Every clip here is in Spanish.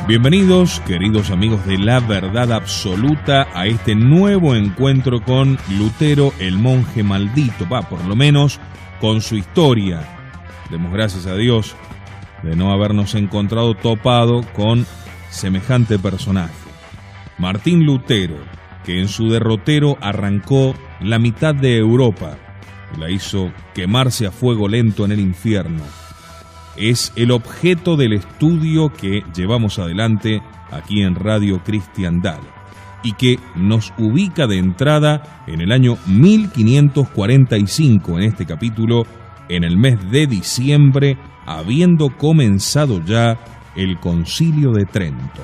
Bienvenidos, queridos amigos de La Verdad Absoluta, a este nuevo encuentro con Lutero, el monje maldito, por lo menos con su historia. Demos gracias a Dios de no habernos encontrado topado con semejante personaje. Martín Lutero, que en su derrotero arrancó la mitad de Europa y la hizo quemarse a fuego lento en el infierno, es el objeto del estudio que llevamos adelante aquí en Radio Cristiandad y que nos ubica de entrada en el año 1545 en este capítulo, en el mes de diciembre, habiendo comenzado ya el Concilio de Trento.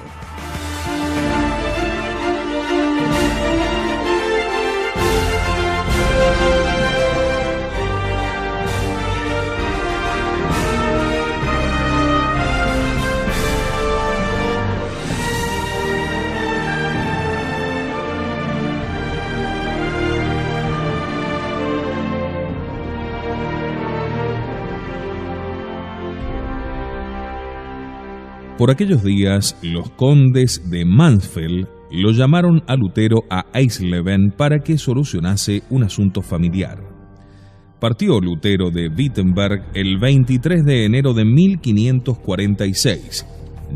Por aquellos días, los condes de Mansfeld lo llamaron a Lutero a Eisleben para que solucionase un asunto familiar. Partió Lutero de Wittenberg el 23 de enero de 1546,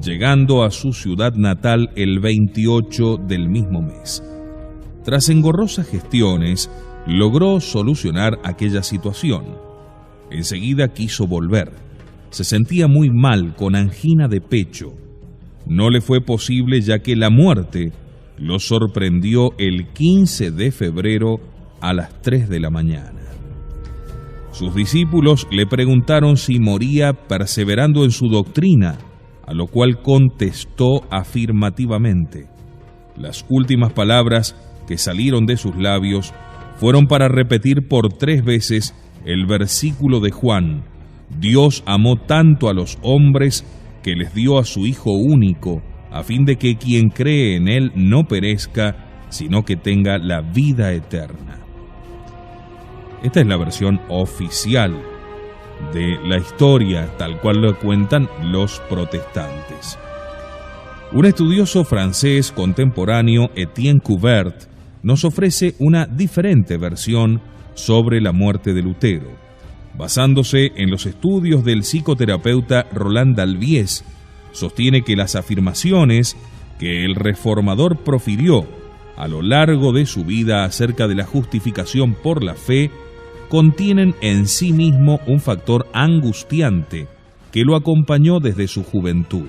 llegando a su ciudad natal el 28 del mismo mes. Tras engorrosas gestiones, logró solucionar aquella situación. Enseguida quiso volver. Se sentía muy mal, con angina de pecho. No le fue posible, ya que la muerte lo sorprendió el 15 de febrero a las 3 de la mañana. Sus discípulos le preguntaron si moría perseverando en su doctrina, a lo cual contestó afirmativamente. Las últimas palabras que salieron de sus labios fueron para repetir por 3 veces el versículo de Juan: Dios amó tanto a los hombres que les dio a su Hijo único, a fin de que quien cree en Él no perezca, sino que tenga la vida eterna. Esta es la versión oficial de la historia, tal cual lo cuentan los protestantes. Un estudioso francés contemporáneo, Etienne Couvert, nos ofrece una diferente versión sobre la muerte de Lutero. Basándose en los estudios del psicoterapeuta Roland Dalviez, sostiene que las afirmaciones que el reformador profirió a lo largo de su vida acerca de la justificación por la fe contienen en sí mismo un factor angustiante que lo acompañó desde su juventud.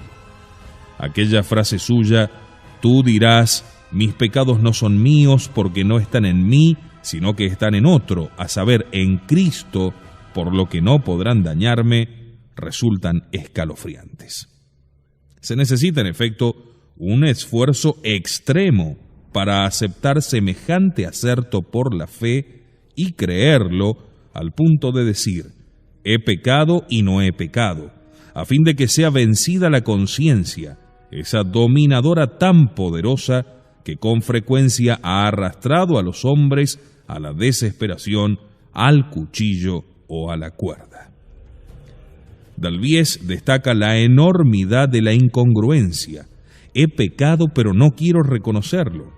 Aquella frase suya: tú dirás, mis pecados no son míos porque no están en mí, sino que están en otro, a saber, en Cristo, por lo que no podrán dañarme, resultan escalofriantes. Se necesita, en efecto, un esfuerzo extremo para aceptar semejante acerto por la fe y creerlo al punto de decir: he pecado y no he pecado, a fin de que sea vencida la conciencia, esa dominadora tan poderosa que con frecuencia ha arrastrado a los hombres a la desesperación, al cuchillo o a la cuerda. Dalviez destaca la enormidad de la incongruencia. He pecado, pero no quiero reconocerlo.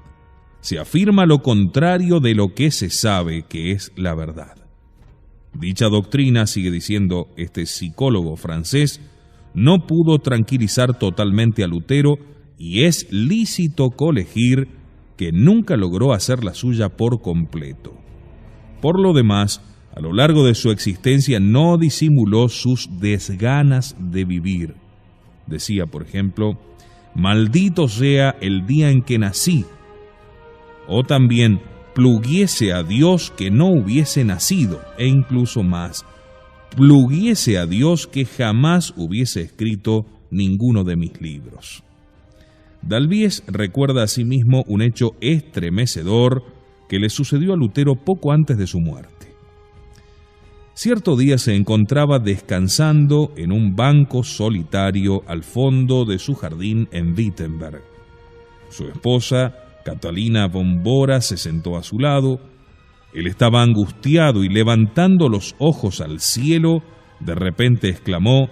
Se afirma lo contrario de lo que se sabe que es la verdad. Dicha doctrina, sigue diciendo este psicólogo francés, no pudo tranquilizar totalmente a Lutero y es lícito colegir que nunca logró hacer la suya por completo. Por lo demás, a lo largo de su existencia no disimuló sus desganas de vivir. Decía, por ejemplo: maldito sea el día en que nací. O también: pluguiese a Dios que no hubiese nacido. E incluso más: pluguiese a Dios que jamás hubiese escrito ninguno de mis libros. Dalviez recuerda asimismo un hecho estremecedor que le sucedió a Lutero poco antes de su muerte. Cierto día se encontraba descansando en un banco solitario al fondo de su jardín en Wittenberg. Su esposa, Catalina von Bora, se sentó a su lado. Él estaba angustiado y, levantando los ojos al cielo, de repente exclamó: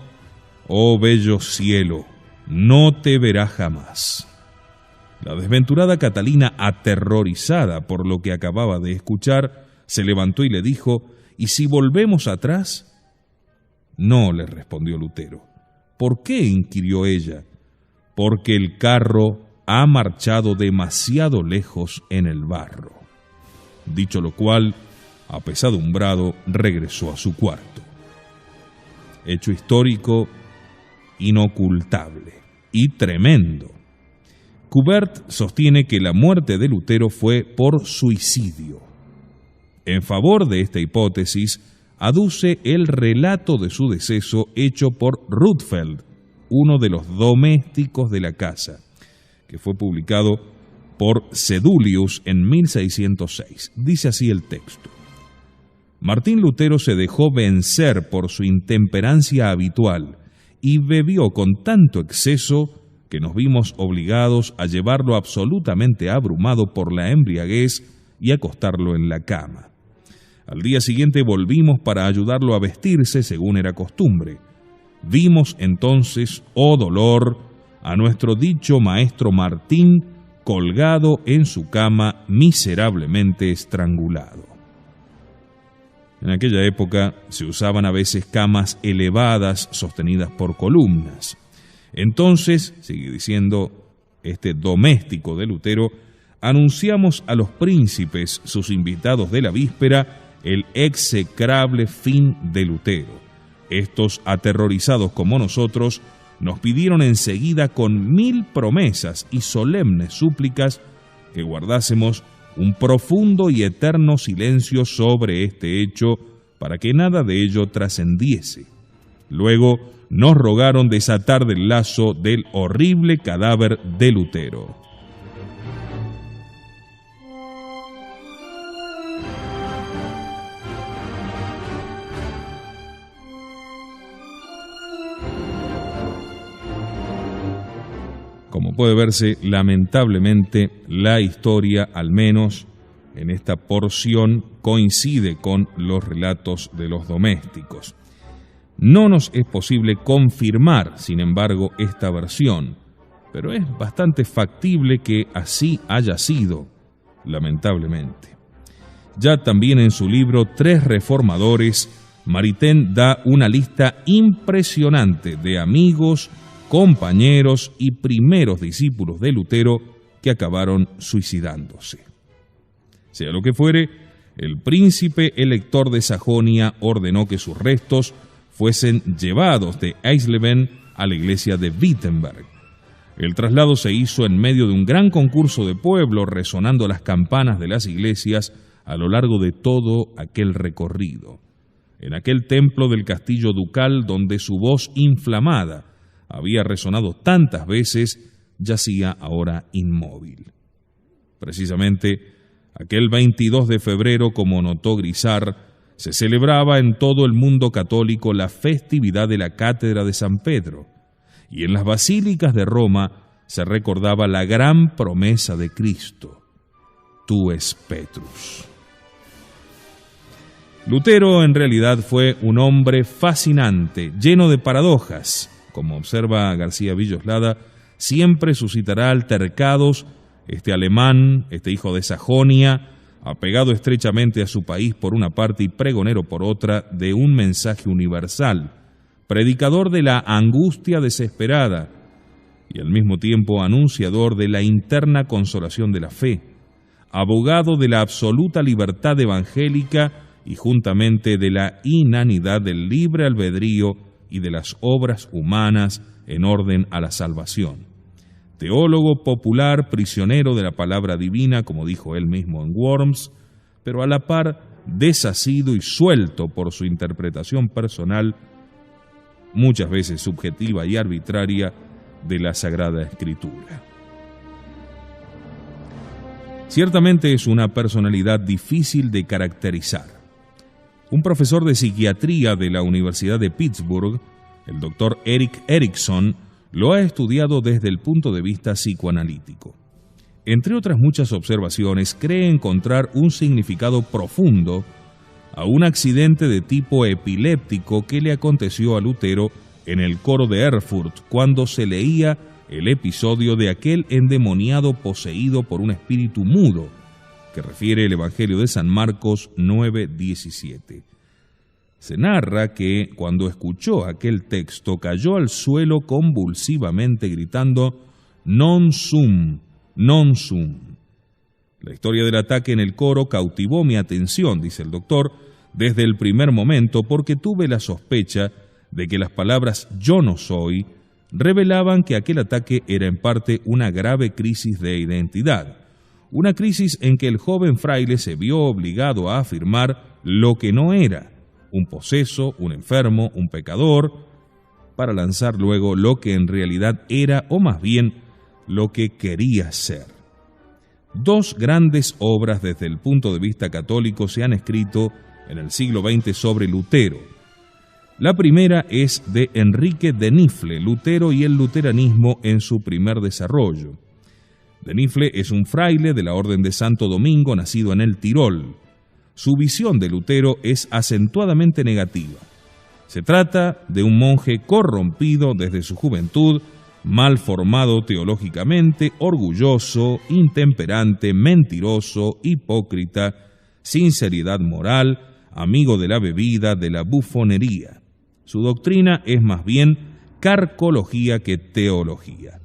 «Oh bello cielo, no te verá jamás. La desventurada Catalina, aterrorizada por lo que acababa de escuchar, se levantó y le dijo: ¿y si volvemos atrás? No, le respondió Lutero. ¿Por qué?, inquirió ella. Porque el carro ha marchado demasiado lejos en el barro. Dicho lo cual, apesadumbrado, regresó a su cuarto. Hecho histórico inocultable y tremendo. Coubert sostiene que la muerte de Lutero fue por suicidio. En favor de esta hipótesis, aduce el relato de su deceso hecho por Rutfeld, uno de los domésticos de la casa, que fue publicado por Sedulius en 1606. Dice así el texto: Martín Lutero se dejó vencer por su intemperancia habitual y bebió con tanto exceso que nos vimos obligados a llevarlo absolutamente abrumado por la embriaguez y acostarlo en la cama. Al día siguiente volvimos para ayudarlo a vestirse según era costumbre. Vimos entonces, oh dolor, a nuestro dicho maestro Martín colgado en su cama, miserablemente estrangulado. En aquella época se usaban a veces camas elevadas sostenidas por columnas. Entonces, sigue diciendo este doméstico de Lutero, anunciamos a los príncipes, sus invitados de la víspera, el execrable fin de Lutero. Estos, aterrorizados como nosotros, nos pidieron enseguida con 1000 promesas y solemnes súplicas que guardásemos un profundo y eterno silencio sobre este hecho para que nada de ello trascendiese. Luego nos rogaron desatar del lazo del horrible cadáver de Lutero. Como puede verse, lamentablemente, la historia, al menos en esta porción, coincide con los relatos de los domésticos. No nos es posible confirmar, sin embargo, esta versión, pero es bastante factible que así haya sido, lamentablemente. Ya también en su libro Tres Reformadores, Maritain da una lista impresionante de amigos, compañeros y primeros discípulos de Lutero que acabaron suicidándose. Sea lo que fuere, el príncipe elector de Sajonia ordenó que sus restos fuesen llevados de Eisleben a la iglesia de Wittenberg. El traslado se hizo en medio de un gran concurso de pueblo, resonando las campanas de las iglesias a lo largo de todo aquel recorrido. En aquel templo del castillo ducal donde su voz inflamada había resonado tantas veces, yacía ahora inmóvil. Precisamente, aquel 22 de febrero, como notó Grisart, se celebraba en todo el mundo católico la festividad de la Cátedra de San Pedro, y en las basílicas de Roma se recordaba la gran promesa de Cristo: Tu es Petrus. Lutero en realidad fue un hombre fascinante, lleno de paradojas. Como observa García Villoslada, siempre suscitará altercados este alemán, este hijo de Sajonia, apegado estrechamente a su país por una parte y pregonero por otra de un mensaje universal, predicador de la angustia desesperada y al mismo tiempo anunciador de la interna consolación de la fe, abogado de la absoluta libertad evangélica y juntamente de la inanidad del libre albedrío y de las obras humanas en orden a la salvación. Teólogo popular, prisionero de la palabra divina, como dijo él mismo en Worms, pero a la par desasido y suelto por su interpretación personal, muchas veces subjetiva y arbitraria, de la Sagrada Escritura. Ciertamente es una personalidad difícil de caracterizar. Un profesor de psiquiatría de la Universidad de Pittsburgh, el doctor Erik Erikson, lo ha estudiado desde el punto de vista psicoanalítico. Entre otras muchas observaciones, cree encontrar un significado profundo a un accidente de tipo epiléptico que le aconteció a Lutero en el coro de Erfurt cuando se leía el episodio de aquel endemoniado poseído por un espíritu mudo, que refiere el Evangelio de San Marcos 9:17. Se narra que cuando escuchó aquel texto cayó al suelo convulsivamente gritando «Non sum, non sum». La historia del ataque en el coro cautivó mi atención, dice el doctor, desde el primer momento porque tuve la sospecha de que las palabras «yo no soy» revelaban que aquel ataque era en parte una grave crisis de identidad, una crisis en que el joven fraile se vio obligado a afirmar lo que no era, un poseso, un enfermo, un pecador, para lanzar luego lo que en realidad era, o más bien, lo que quería ser. Dos grandes obras desde el punto de vista católico se han escrito en el siglo XX sobre Lutero. La primera es de Enrique de Nifle, Lutero y el luteranismo en su primer desarrollo. De Nifle es un fraile de la Orden de Santo Domingo nacido en el Tirol. Su visión de Lutero es acentuadamente negativa. Se trata de un monje corrompido desde su juventud, mal formado teológicamente, orgulloso, intemperante, mentiroso, hipócrita, sin seriedad moral, amigo de la bebida, de la bufonería. Su doctrina es más bien carcología que teología,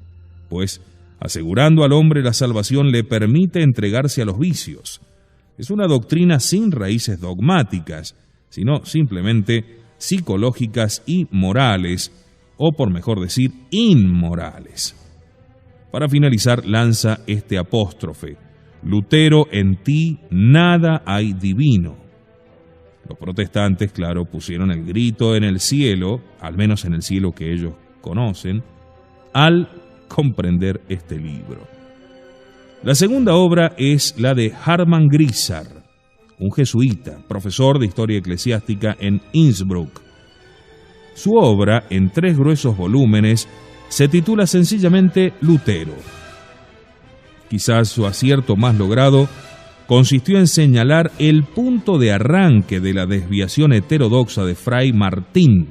pues asegurando al hombre la salvación le permite entregarse a los vicios. Es una doctrina sin raíces dogmáticas, sino simplemente psicológicas y morales, o por mejor decir, inmorales. Para finalizar, lanza este apóstrofe: Lutero, en ti nada hay divino. Los protestantes, claro, pusieron el grito en el cielo, al menos en el cielo que ellos conocen, al comprender este libro. La segunda obra es la de Hartmann Grisar, un jesuita, profesor de historia eclesiástica en Innsbruck. Su obra, en 3 gruesos volúmenes, se titula sencillamente Lutero. Quizás su acierto más logrado consistió en señalar el punto de arranque de la desviación heterodoxa de Fray Martín,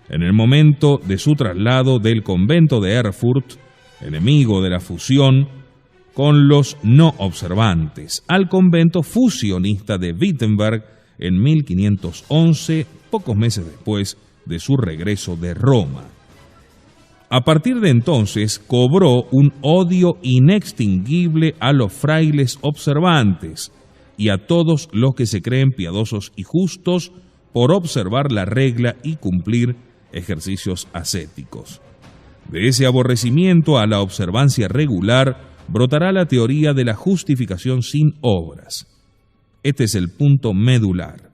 en el momento de su traslado del convento de Erfurt, enemigo de la fusión, con los no observantes, al convento fusionista de Wittenberg en 1511, pocos meses después de su regreso de Roma. A partir de entonces cobró un odio inextinguible a los frailes observantes y a todos los que se creen piadosos y justos por observar la regla y cumplir ejercicios ascéticos. De ese aborrecimiento a la observancia regular brotará la teoría de la justificación sin obras. Este es el punto medular.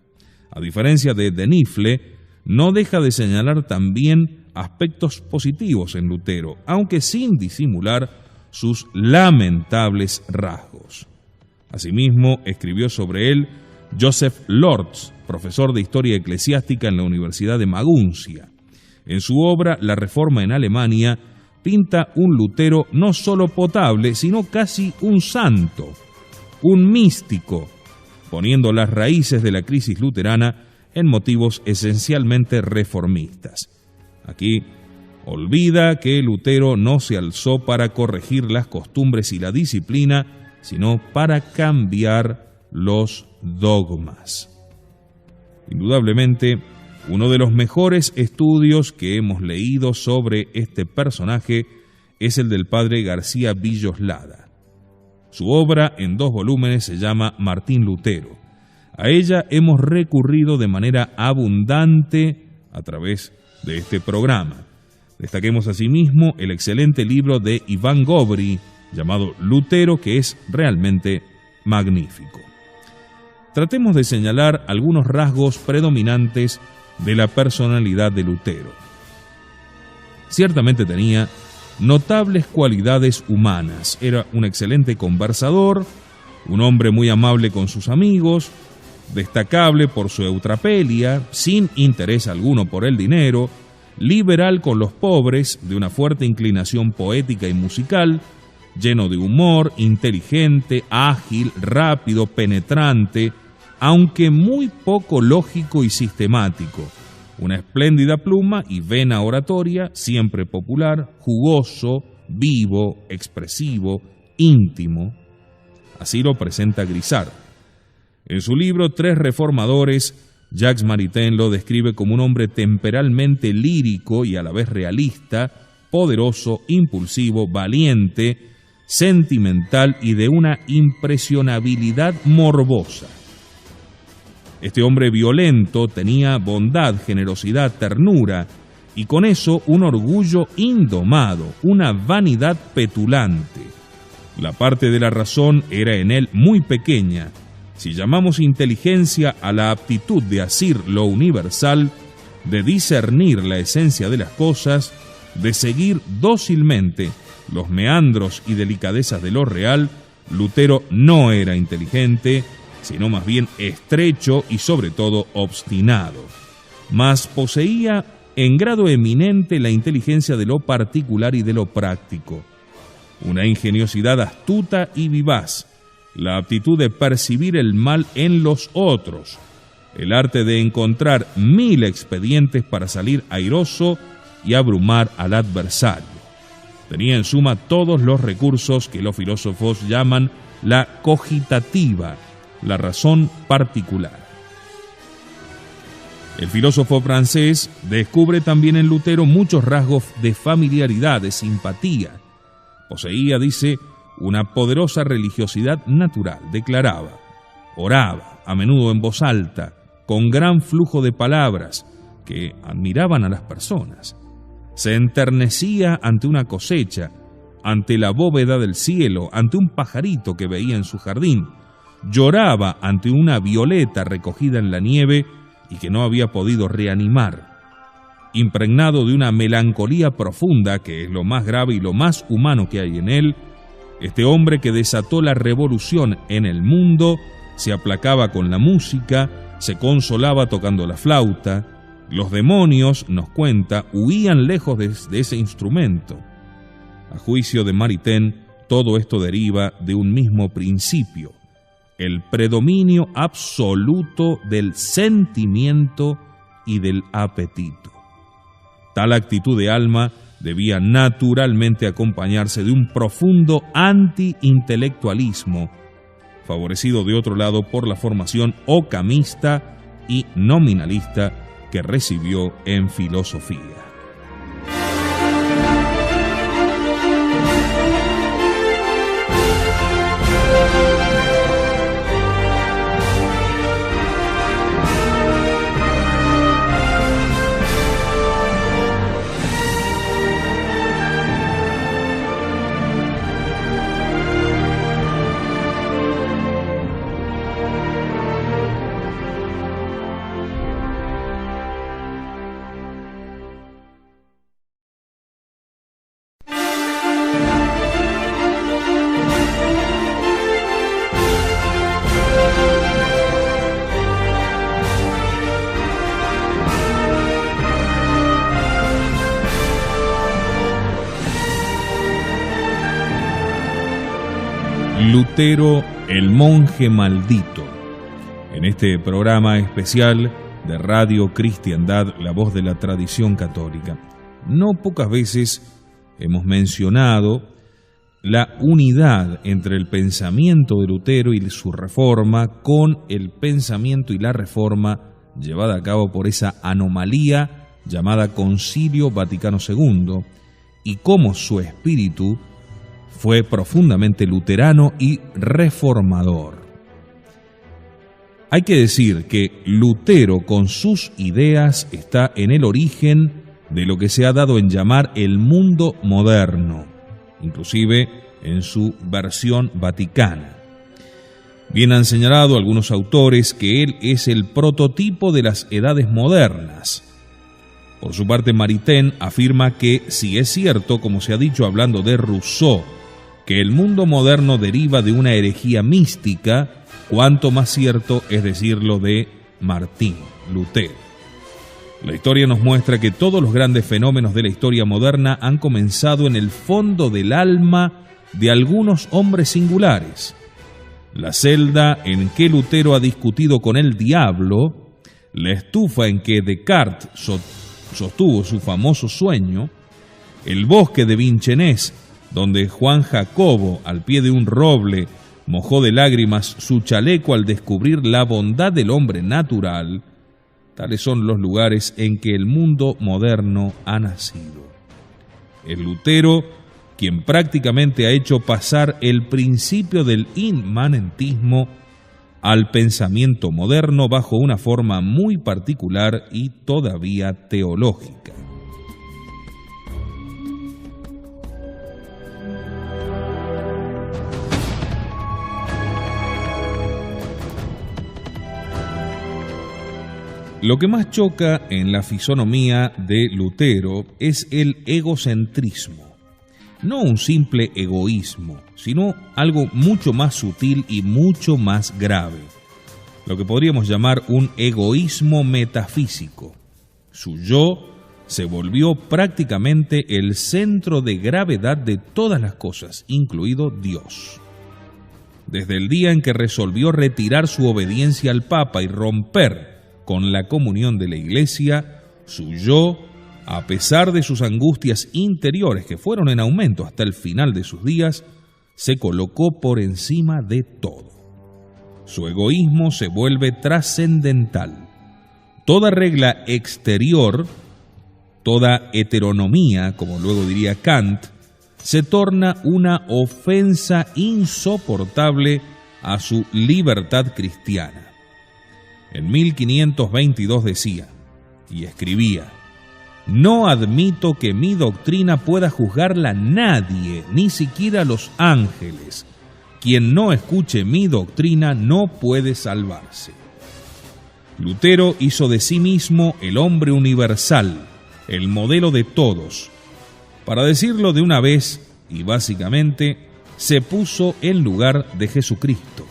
A diferencia de Nifle, no deja de señalar también aspectos positivos en Lutero, aunque sin disimular sus lamentables rasgos. Asimismo, escribió sobre él Joseph Lorz, profesor de historia eclesiástica en la Universidad de Maguncia. En su obra La Reforma en Alemania, pinta un Lutero no solo potable, sino casi un santo, un místico, poniendo las raíces de la crisis luterana en motivos esencialmente reformistas. Aquí olvida que Lutero no se alzó para corregir las costumbres y la disciplina, sino para cambiar los dogmas. Indudablemente, uno de los mejores estudios que hemos leído sobre este personaje es el del padre García Villoslada. Su obra en 2 volúmenes se llama Martín Lutero. A ella hemos recurrido de manera abundante a través de este programa. Destaquemos asimismo el excelente libro de Iván Gobry llamado Lutero, que es realmente magnífico. Tratemos de señalar algunos rasgos predominantes de la personalidad de Lutero. Ciertamente tenía notables cualidades humanas. Era un excelente conversador, un hombre muy amable con sus amigos, destacable por su eutrapelia, sin interés alguno por el dinero, liberal con los pobres, de una fuerte inclinación poética y musical, lleno de humor, inteligente, ágil, rápido, penetrante, aunque muy poco lógico y sistemático, Una espléndida pluma y vena oratoria, siempre popular, jugoso, vivo, expresivo, íntimo. Así lo presenta Grisart. En su libro Tres Reformadores, Jacques Maritain lo describe como un hombre temperalmente lírico y a la vez realista, poderoso, impulsivo, valiente, sentimental y de una impresionabilidad morbosa. Este hombre violento tenía bondad, generosidad, ternura y con eso un orgullo indomado, una vanidad petulante. La parte de la razón era en él muy pequeña. Si llamamos inteligencia a la aptitud de asir lo universal, de discernir la esencia de las cosas, de seguir dócilmente los meandros y delicadezas de lo real, Lutero no era inteligente, sino más bien estrecho y sobre todo obstinado. Mas poseía en grado eminente la inteligencia de lo particular y de lo práctico, una ingeniosidad astuta y vivaz, la aptitud de percibir el mal en los otros, el arte de encontrar 1000 expedientes para salir airoso y abrumar al adversario. Tenía en suma todos los recursos que los filósofos llaman la cogitativa, la razón particular. El filósofo francés descubre también en Lutero muchos rasgos de familiaridad, de simpatía. Poseía, dice, una poderosa religiosidad natural, declaraba, oraba, a menudo en voz alta, con gran flujo de palabras que admiraban a las personas. Se enternecía ante una cosecha, ante la bóveda del cielo, ante un pajarito que veía en su jardín. Lloraba ante una violeta recogida en la nieve y que no había podido reanimar. Impregnado de una melancolía profunda, que es lo más grave y lo más humano que hay en él, este hombre que desató la revolución en el mundo se aplacaba con la música, se consolaba tocando la flauta. Los demonios, nos cuenta, huían lejos de ese instrumento. A juicio de Maritain, todo esto deriva de un mismo principio: el predominio absoluto del sentimiento y del apetito. Tal actitud de alma debía naturalmente acompañarse de un profundo anti-intelectualismo, favorecido de otro lado por la formación ocamista y nominalista que recibió en filosofía. Lutero, el monje maldito. En este programa especial de Radio Cristiandad, la voz de la tradición católica. No pocas veces hemos mencionado la unidad entre el pensamiento de Lutero y su reforma con el pensamiento y la reforma llevada a cabo por esa anomalía llamada Concilio Vaticano II, y cómo su espíritu fue profundamente luterano y reformador. Hay que decir que Lutero con sus ideas está en el origen de lo que se ha dado en llamar el mundo moderno, inclusive en su versión vaticana. Bien han señalado algunos autores que él es el prototipo de las edades modernas. Por su parte, Maritain afirma que si es cierto, como se ha dicho hablando de Rousseau, que el mundo moderno deriva de una herejía mística, cuanto más cierto es decirlo de Martín Lutero. La historia nos muestra que todos los grandes fenómenos de la historia moderna han comenzado en el fondo del alma de algunos hombres singulares. La celda en que Lutero ha discutido con el diablo, la estufa en que Descartes sostuvo su famoso sueño, el bosque de Vincennes, donde Juan Jacobo, al pie de un roble, mojó de lágrimas su chaleco al descubrir la bondad del hombre natural, tales son los lugares en que el mundo moderno ha nacido. Es Lutero quien prácticamente ha hecho pasar el principio del inmanentismo al pensamiento moderno bajo una forma muy particular y todavía teológica. Lo que más choca en la fisonomía de Lutero es el egocentrismo. No un simple egoísmo, sino algo mucho más sutil y mucho más grave. Lo que podríamos llamar un egoísmo metafísico. Su yo se volvió prácticamente el centro de gravedad de todas las cosas, incluido Dios. Desde el día en que resolvió retirar su obediencia al Papa y romper con la comunión de la Iglesia, su yo, a pesar de sus angustias interiores que fueron en aumento hasta el final de sus días, se colocó por encima de todo. Su egoísmo se vuelve trascendental. Toda regla exterior, toda heteronomía, como luego diría Kant, se torna una ofensa insoportable a su libertad cristiana. En 1522 decía, y escribía: «No admito que mi doctrina pueda juzgarla nadie, ni siquiera los ángeles. Quien no escuche mi doctrina no puede salvarse». Lutero hizo de sí mismo el hombre universal, el modelo de todos. Para decirlo de una vez, y básicamente, se puso en lugar de Jesucristo.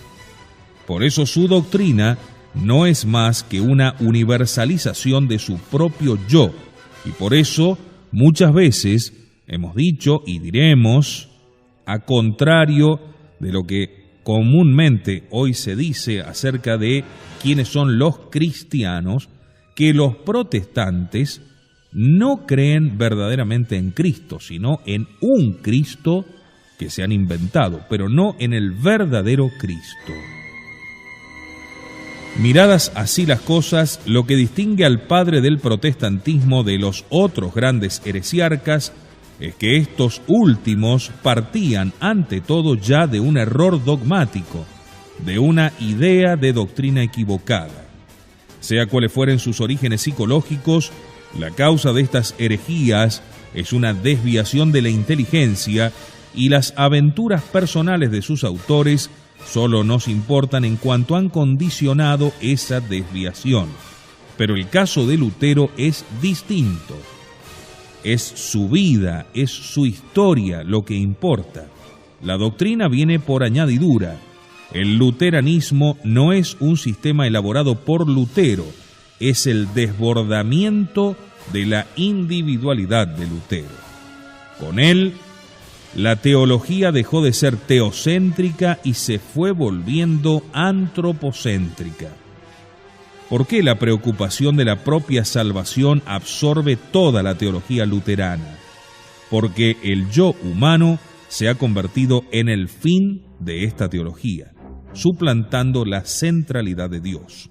Por eso su doctrina no es más que una universalización de su propio yo, y por eso muchas veces hemos dicho y diremos, a contrario de lo que comúnmente hoy se dice acerca de quiénes son los cristianos, que los protestantes no creen verdaderamente en Cristo, sino en un Cristo que se han inventado, pero no en el verdadero Cristo. Miradas así las cosas, lo que distingue al padre del protestantismo de los otros grandes heresiarcas es que estos últimos partían ante todo ya de un error dogmático, de una idea de doctrina equivocada. Sea cuales fueren sus orígenes psicológicos, la causa de estas herejías es una desviación de la inteligencia, y las aventuras personales de sus autores solo nos importan en cuanto han condicionado esa desviación. Pero el caso de Lutero es distinto. Es su vida, es su historia lo que importa. La doctrina viene por añadidura. El luteranismo no es un sistema elaborado por Lutero, es el desbordamiento de la individualidad de Lutero. Con él, la teología dejó de ser teocéntrica y se fue volviendo antropocéntrica. ¿Por qué la preocupación de la propia salvación absorbe toda la teología luterana? Porque el yo humano se ha convertido en el fin de esta teología, suplantando la centralidad de Dios.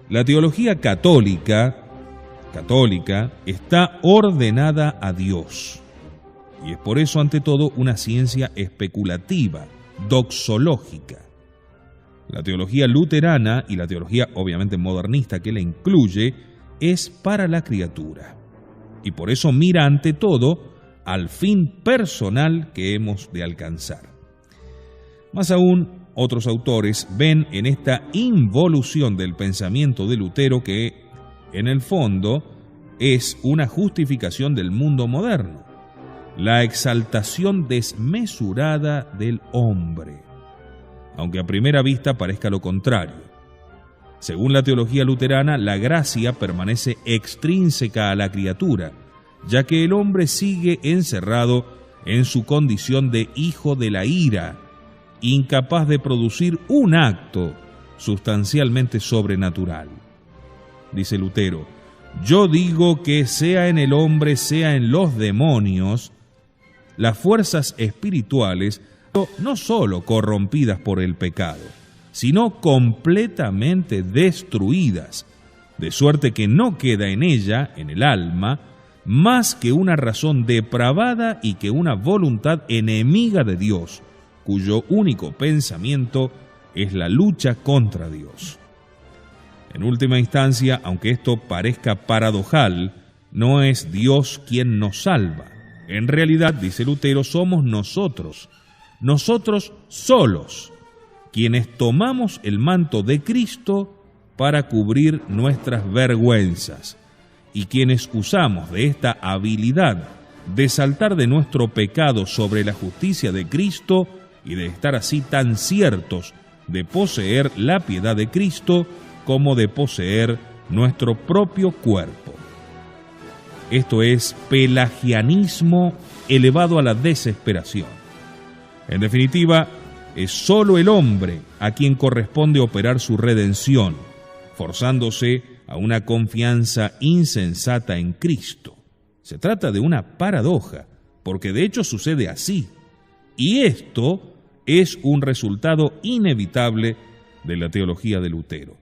La teología católica está ordenada a Dios, y es por eso ante todo una ciencia especulativa, doxológica. La teología luterana y la teología obviamente modernista que la incluye es para la criatura, y por eso mira ante todo al fin personal que hemos de alcanzar. Más aún, otros autores ven en esta involución del pensamiento de Lutero que, en el fondo, es una justificación del mundo moderno, la exaltación desmesurada del hombre, aunque a primera vista parezca lo contrario. Según la teología luterana, la gracia permanece extrínseca a la criatura, ya que el hombre sigue encerrado en su condición de hijo de la ira, incapaz de producir un acto sustancialmente sobrenatural. Dice Lutero: yo digo que sea en el hombre, sea en los demonios, las fuerzas espirituales no sólo corrompidas por el pecado, sino completamente destruidas, de suerte que no queda en ella, en el alma, más que una razón depravada y que una voluntad enemiga de Dios, cuyo único pensamiento es la lucha contra Dios. En última instancia, aunque esto parezca paradojal, no es Dios quien nos salva. En realidad, dice Lutero, somos nosotros solos, quienes tomamos el manto de Cristo para cubrir nuestras vergüenzas, y quienes usamos de esta habilidad de saltar de nuestro pecado sobre la justicia de Cristo y de estar así tan ciertos de poseer la piedad de Cristo como de poseer nuestro propio cuerpo. Esto es pelagianismo elevado a la desesperación. En definitiva, es solo el hombre a quien corresponde operar su redención, forzándose a una confianza insensata en Cristo. Se trata de una paradoja, porque de hecho sucede así, y esto es un resultado inevitable de la teología de Lutero.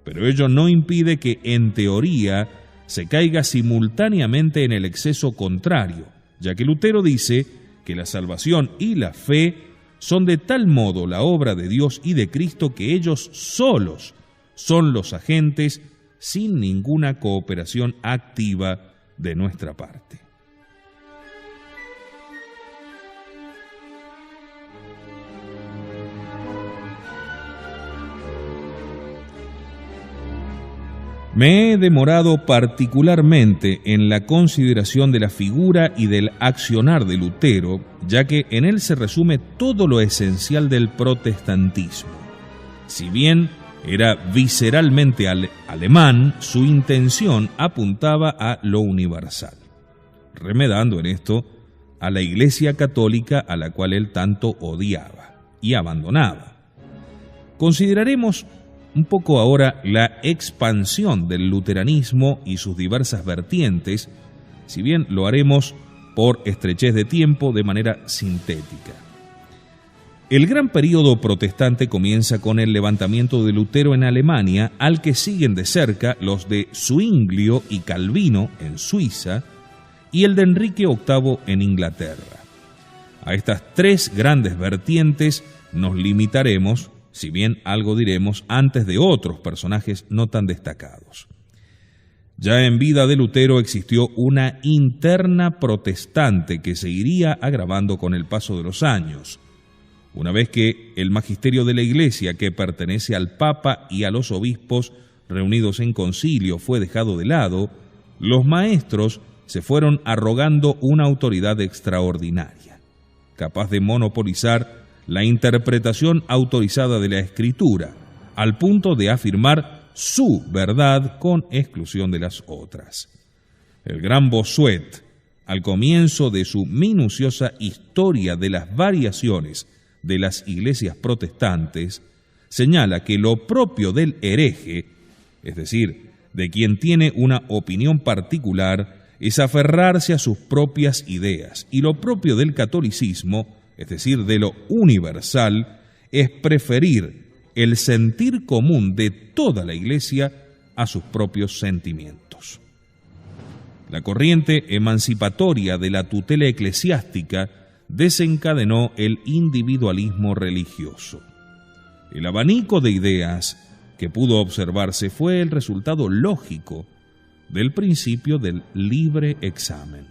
Pero ello no impide que, en teoría, se caiga simultáneamente en el exceso contrario, ya que Lutero dice que la salvación y la fe son de tal modo la obra de Dios y de Cristo que ellos solos son los agentes sin ninguna cooperación activa de nuestra parte. Me he demorado particularmente en la consideración de la figura y del accionar de Lutero, ya que en él se resume todo lo esencial del protestantismo. Si bien era visceralmente alemán, su intención apuntaba a lo universal, remedando en esto a la Iglesia católica a la cual él tanto odiaba y abandonaba. Consideraremos un poco ahora la expansión del luteranismo y sus diversas vertientes, si bien lo haremos por estrechez de tiempo de manera sintética. El gran período protestante comienza con el levantamiento de Lutero en Alemania, al que siguen de cerca los de Zwinglio y Calvino en Suiza y el de Enrique VIII en Inglaterra. A estas tres grandes vertientes nos limitaremos, si bien algo diremos antes de otros personajes no tan destacados. Ya en vida de Lutero existió una interna protestante que se iría agravando con el paso de los años. Una vez que el magisterio de la Iglesia, que pertenece al Papa y a los obispos reunidos en concilio, fue dejado de lado, los maestros se fueron arrogando una autoridad extraordinaria, capaz de monopolizar la interpretación autorizada de la Escritura, al punto de afirmar su verdad con exclusión de las otras. El gran Bossuet, al comienzo de su minuciosa historia de las variaciones de las iglesias protestantes, señala que lo propio del hereje, es decir, de quien tiene una opinión particular, es aferrarse a sus propias ideas, y lo propio del catolicismo, es decir, de lo universal, es preferir el sentir común de toda la Iglesia a sus propios sentimientos. La corriente emancipatoria de la tutela eclesiástica desencadenó el individualismo religioso. El abanico de ideas que pudo observarse fue el resultado lógico del principio del libre examen.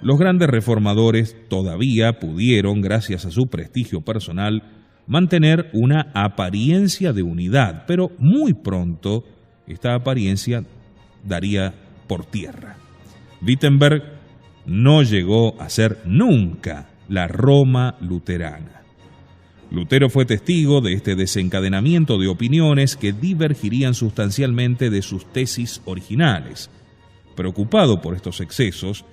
Los grandes reformadores todavía pudieron, gracias a su prestigio personal, mantener una apariencia de unidad, pero muy pronto esta apariencia daría por tierra. Wittenberg no llegó a ser nunca la Roma luterana. Lutero fue testigo de este desencadenamiento de opiniones que divergirían sustancialmente de sus tesis originales. Preocupado por estos excesos,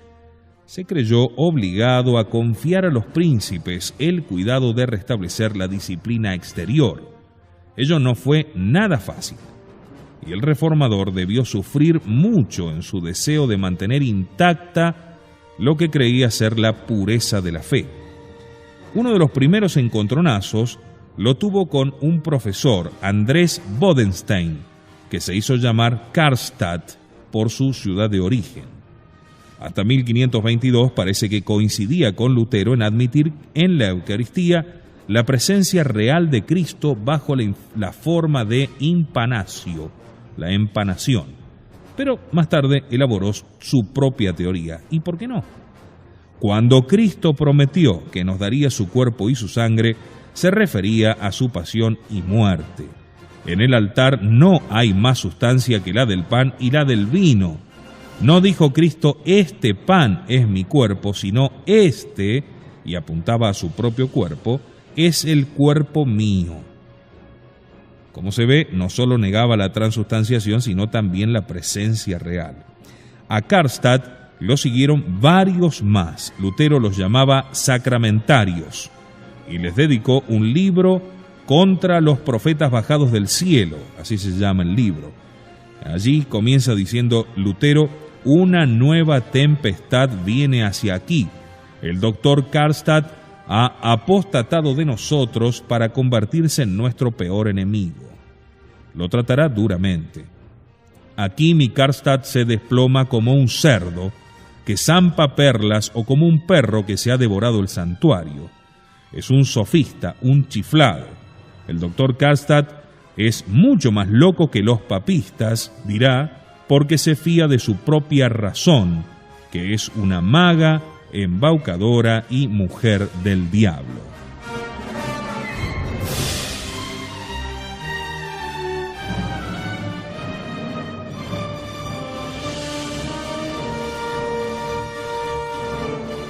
se creyó obligado a confiar a los príncipes el cuidado de restablecer la disciplina exterior. Ello no fue nada fácil, y el reformador debió sufrir mucho en su deseo de mantener intacta lo que creía ser la pureza de la fe. Uno de los primeros encontronazos lo tuvo con un profesor, Andrés Bodenstein, que se hizo llamar Karlstadt por su ciudad de origen. Hasta 1522 parece que coincidía con Lutero en admitir en la Eucaristía la presencia real de Cristo bajo la forma de impanatio, la empanación. Pero más tarde elaboró su propia teoría. ¿Y por qué no? Cuando Cristo prometió que nos daría su cuerpo y su sangre, se refería a su pasión y muerte. En el altar no hay más sustancia que la del pan y la del vino. No dijo Cristo, este pan es mi cuerpo, sino este, y apuntaba a su propio cuerpo, es el cuerpo mío. Como se ve, no solo negaba la transustanciación, sino también la presencia real. A Karlstadt lo siguieron varios más. Lutero los llamaba sacramentarios y les dedicó un libro contra los profetas bajados del cielo, así se llama el libro. Allí comienza diciendo Lutero, una nueva tempestad viene hacia aquí. El doctor Karlstadt ha apostatado de nosotros para convertirse en nuestro peor enemigo. Lo tratará duramente. Aquí mi Karlstadt se desploma como un cerdo que zampa perlas o como un perro que se ha devorado el santuario. Es un sofista, un chiflado. El doctor Karlstadt es mucho más loco que los papistas, dirá, porque se fía de su propia razón, que es una maga, embaucadora y mujer del diablo.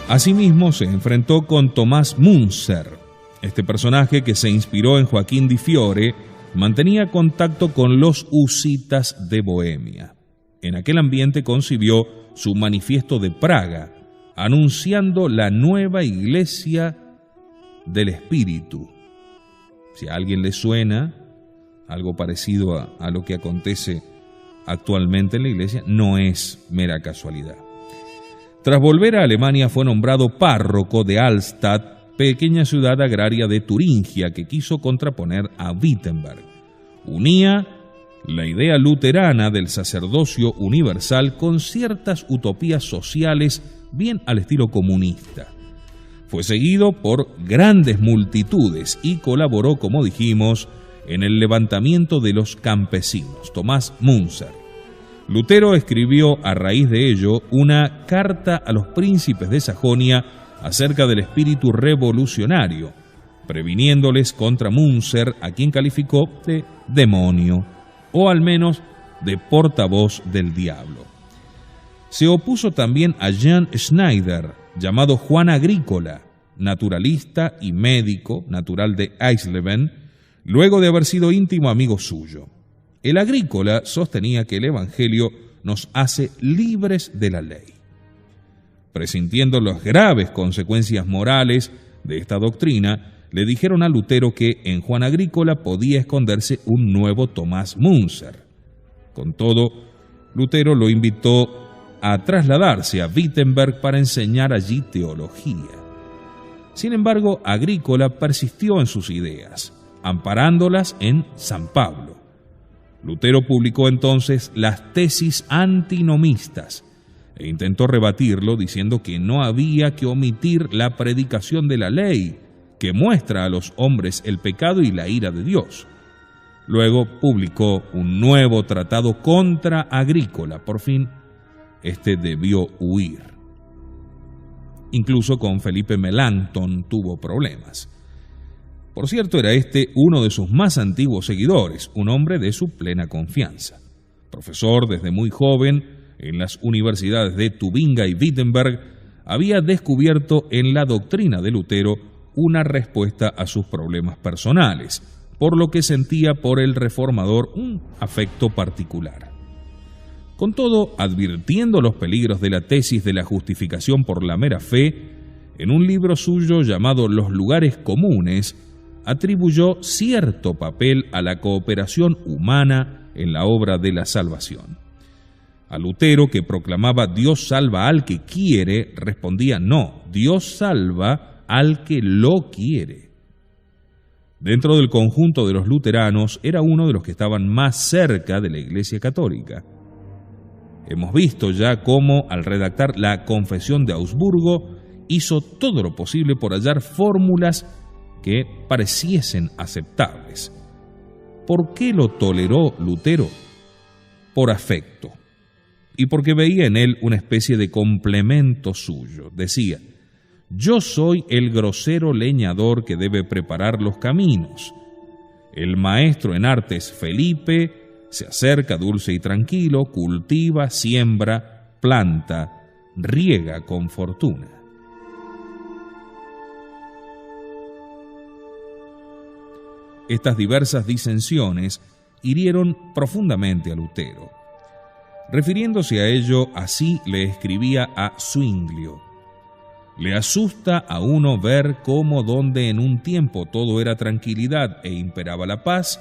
Asimismo se enfrentó con Tomás Münzer. Este personaje, que se inspiró en Joaquín di Fiore, mantenía contacto con los husitas de Bohemia. En aquel ambiente concibió su Manifiesto de Praga, anunciando la nueva iglesia del Espíritu. Si a alguien le suena algo parecido a lo que acontece actualmente en la iglesia, no es mera casualidad. Tras volver a Alemania fue nombrado párroco de Alstadt, pequeña ciudad agraria de Turingia que quiso contraponer a Wittenberg. Unía la idea luterana del sacerdocio universal con ciertas utopías sociales bien al estilo comunista. Fue seguido por grandes multitudes y colaboró, como dijimos, en el levantamiento de los campesinos. Tomás Münzer. Lutero escribió a raíz de ello una carta a los príncipes de Sajonia acerca del espíritu revolucionario, previniéndoles contra Münzer, a quien calificó de demonio, o al menos de portavoz del diablo. Se opuso también a Jan Schneider, llamado Juan Agrícola, naturalista y médico natural de Eisleben, luego de haber sido íntimo amigo suyo. El Agrícola sostenía que el Evangelio nos hace libres de la ley. Presintiendo las graves consecuencias morales de esta doctrina, le dijeron a Lutero que en Juan Agrícola podía esconderse un nuevo Tomás Münzer. Con todo, Lutero lo invitó a trasladarse a Wittenberg para enseñar allí teología. Sin embargo, Agrícola persistió en sus ideas, amparándolas en San Pablo. Lutero publicó entonces las tesis antinomistas e intentó rebatirlo diciendo que no había que omitir la predicación de la ley, que muestra a los hombres el pecado y la ira de Dios. Luego publicó un nuevo tratado contra Agrícola. Por fin, este debió huir. Incluso con Felipe Melanchthon tuvo problemas. Por cierto, era este uno de sus más antiguos seguidores, un hombre de su plena confianza. Profesor desde muy joven en las universidades de Tubinga y Wittenberg, había descubierto en la doctrina de Lutero una respuesta a sus problemas personales, por lo que sentía por el reformador un afecto particular. Con todo, advirtiendo los peligros de la tesis de la justificación por la mera fe, en un libro suyo llamado Los lugares comunes, atribuyó cierto papel a la cooperación humana en la obra de la salvación. A Lutero, que proclamaba Dios salva al que quiere, respondía no, Dios salva al que lo quiere. Dentro del conjunto de los luteranos era uno de los que estaban más cerca de la Iglesia Católica. Hemos visto ya cómo, al redactar la Confesión de Augsburgo, hizo todo lo posible por hallar fórmulas que pareciesen aceptables. ¿Por qué lo toleró Lutero? Por afecto, y porque veía en él una especie de complemento suyo. Decía: yo soy el grosero leñador que debe preparar los caminos. El maestro en artes Felipe se acerca dulce y tranquilo, cultiva, siembra, planta, riega con fortuna. Estas diversas disensiones hirieron profundamente a Lutero. Refiriéndose a ello, así le escribía a Zwinglio: le asusta a uno ver cómo donde en un tiempo todo era tranquilidad e imperaba la paz,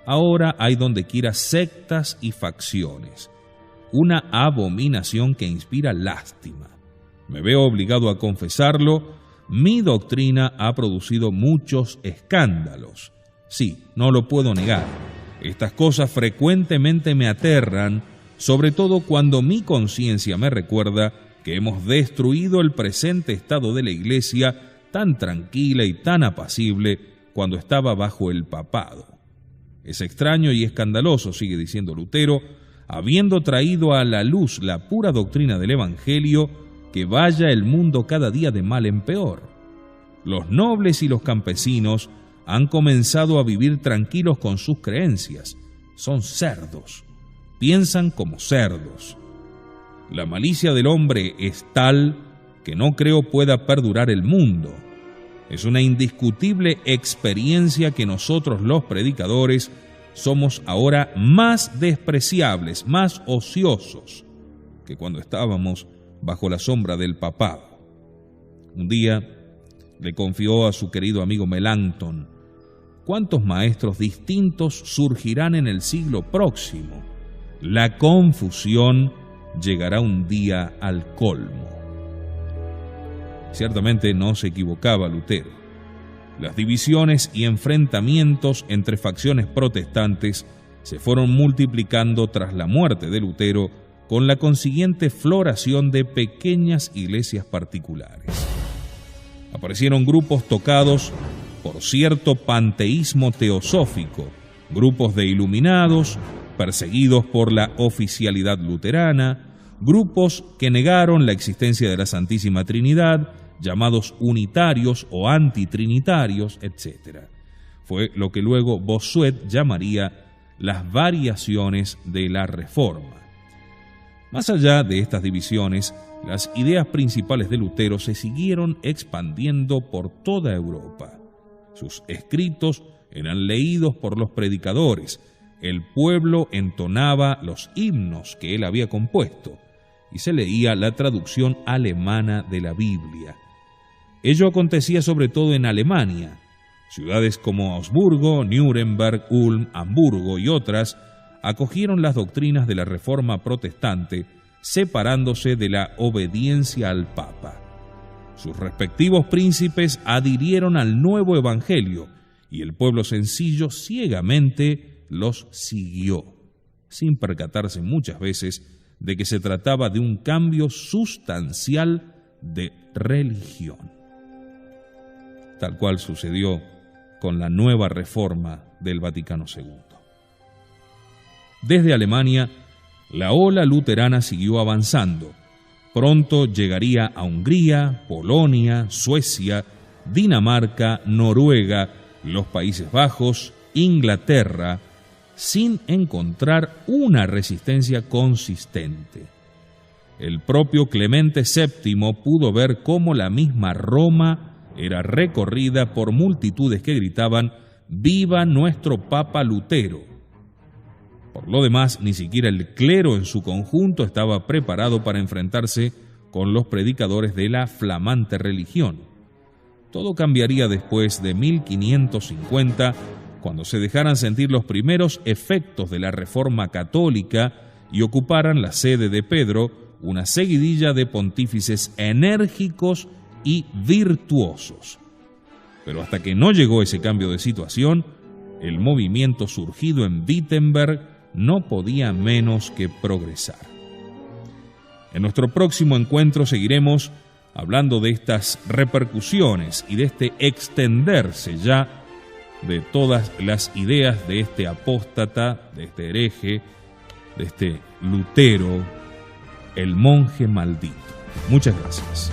ahora hay donde quiera sectas y facciones, una abominación que inspira lástima. Me veo obligado a confesarlo, mi doctrina ha producido muchos escándalos. Sí, no lo puedo negar. Estas cosas frecuentemente me aterran, sobre todo cuando mi conciencia me recuerda que hemos destruido el presente estado de la Iglesia tan tranquila y tan apacible cuando estaba bajo el papado. Es extraño y escandaloso, sigue diciendo Lutero, habiendo traído a la luz la pura doctrina del Evangelio, que vaya el mundo cada día de mal en peor. Los nobles y los campesinos han comenzado a vivir tranquilos con sus creencias. Son cerdos, piensan como cerdos. La malicia del hombre es tal que no creo pueda perdurar el mundo. Es una indiscutible experiencia que nosotros los predicadores somos ahora más despreciables, más ociosos que cuando estábamos bajo la sombra del papado. Un día le confió a su querido amigo Melanchthon: ¿cuántos maestros distintos surgirán en el siglo próximo? La confusión llegará un día al colmo. Ciertamente no se equivocaba Lutero. Las divisiones y enfrentamientos entre facciones protestantes se fueron multiplicando tras la muerte de Lutero, con la consiguiente floración de pequeñas iglesias particulares. Aparecieron grupos tocados por cierto panteísmo teosófico, grupos de iluminados, perseguidos por la oficialidad luterana, grupos que negaron la existencia de la Santísima Trinidad, llamados unitarios o antitrinitarios, etc. Fue lo que luego Bossuet llamaría las variaciones de la Reforma. Más allá de estas divisiones, las ideas principales de Lutero se siguieron expandiendo por toda Europa. Sus escritos eran leídos por los predicadores, el pueblo entonaba los himnos que él había compuesto y se leía la traducción alemana de la Biblia. Ello acontecía sobre todo en Alemania. Ciudades como Augsburgo, Nuremberg, Ulm, Hamburgo y otras acogieron las doctrinas de la Reforma protestante, separándose de la obediencia al Papa. Sus respectivos príncipes adhirieron al nuevo evangelio y el pueblo sencillo ciegamente los siguió, sin percatarse muchas veces de que se trataba de un cambio sustancial de religión, tal cual sucedió con la nueva reforma del Vaticano II. Desde Alemania, la ola luterana siguió avanzando. Pronto llegaría a Hungría, Polonia, Suecia, Dinamarca, Noruega, los Países Bajos, Inglaterra, sin encontrar una resistencia consistente. El propio Clemente VII pudo ver cómo la misma Roma era recorrida por multitudes que gritaban: ¡viva nuestro Papa Lutero! Por lo demás, ni siquiera el clero en su conjunto estaba preparado para enfrentarse con los predicadores de la flamante religión. Todo cambiaría después de 1550, cuando se dejaran sentir los primeros efectos de la Reforma Católica y ocuparan la sede de Pedro una seguidilla de pontífices enérgicos y virtuosos. Pero hasta que no llegó ese cambio de situación, el movimiento surgido en Wittenberg no podía menos que progresar. En nuestro próximo encuentro seguiremos hablando de estas repercusiones y de este extenderse ya de todas las ideas de este apóstata, de este hereje, de este Lutero, el monje maldito. Muchas gracias.